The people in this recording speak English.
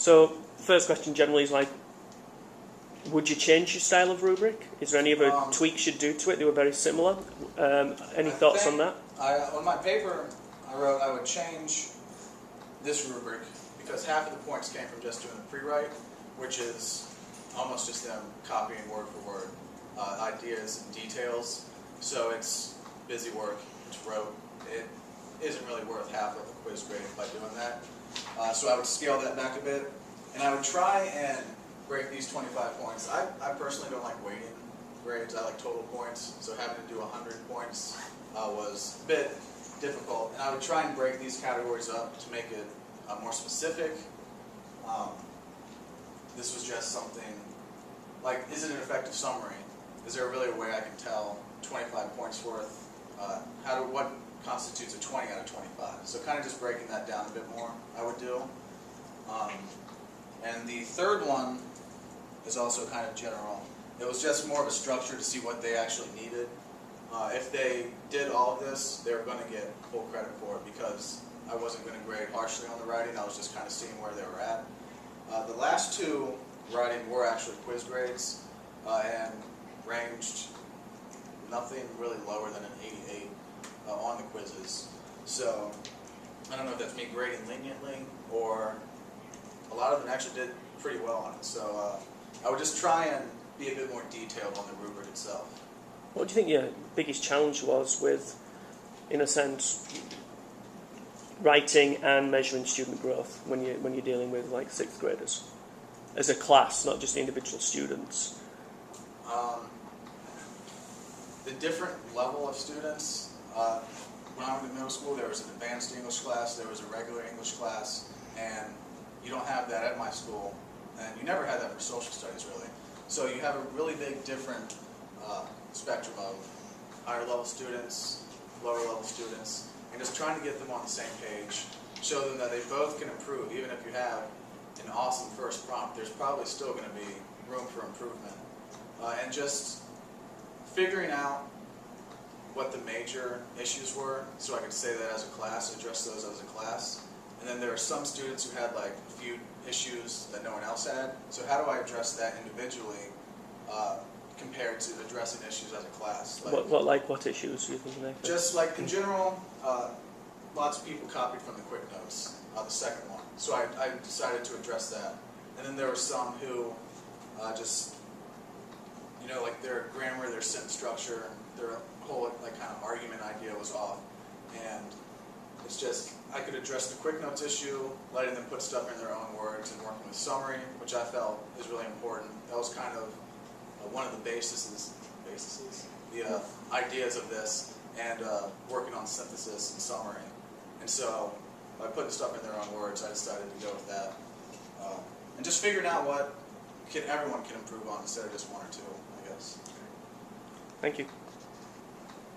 So, first question generally is like, would you change your style of rubric? Is there any other tweaks you'd do to it? They were very similar. Any thoughts on that? On my paper, I wrote I would change this rubric because half of the points came from just doing the pre-write, which is almost just them copying word for word ideas and details. So it's busy work, it's rote. It isn't really worth half of the quiz grade by doing that. So I would scale that back a bit, and I would try and break these 25 points. I personally don't like weighting grades. I like total points, so having to do 100 points was a bit difficult. And I would try and break these categories up to make it more specific. This was just something like, is it an effective summary? Is there really a way I can tell 25 points worth? What constitutes a 20 out of 25? So kind of just breaking that down a bit more, I would do. And the third one is also kind of general. It was just more of a structure to see what they actually needed. If they did all of this, they were going to get full credit for it because I wasn't going to grade harshly on the writing. I was just kind of seeing where they were at. The last two writing were actually quiz grades and ranged nothing really lower than an 88 on the quizzes. So I don't know if that's me grading leniently or a lot of them actually did pretty well on it. So I would just try and be a bit more detailed on the rubric itself. What do you think your biggest challenge was with, in a sense, writing and measuring student growth when you're dealing with like sixth graders as a class, not just individual students? The different level of students. When I went to middle school, there was an advanced English class, there was a regular English class, and you don't have that at my school, and you never had that for social studies really. So you have a really big different spectrum of higher level students, lower level students, and just trying to get them on the same page, show them that they both can improve. Even if you have an awesome first prompt, there's probably still going to be room for improvement. And just figuring out what the major issues were, so I could say that as a class, address those as a class. And then there are some students who had like a few issues that no one else had. So how do I address that individually compared to addressing issues as a class? Like what issues do you think they? Just like in general, lots of people copied from the quick notes, the second one. So I decided to address that. And then there were some who just, you know, like their grammar, their sentence structure, their whole like kind of argument idea was off. And it's just, I could address the quick notes issue, letting them put stuff in their own words and working with summary, which I felt is really important. That was kind of one of the the ideas of this, and working on synthesis and summary. And so by putting stuff in their own words, I decided to go with that. And just figuring out what everyone can improve on instead of just one or two, I guess. Thank you.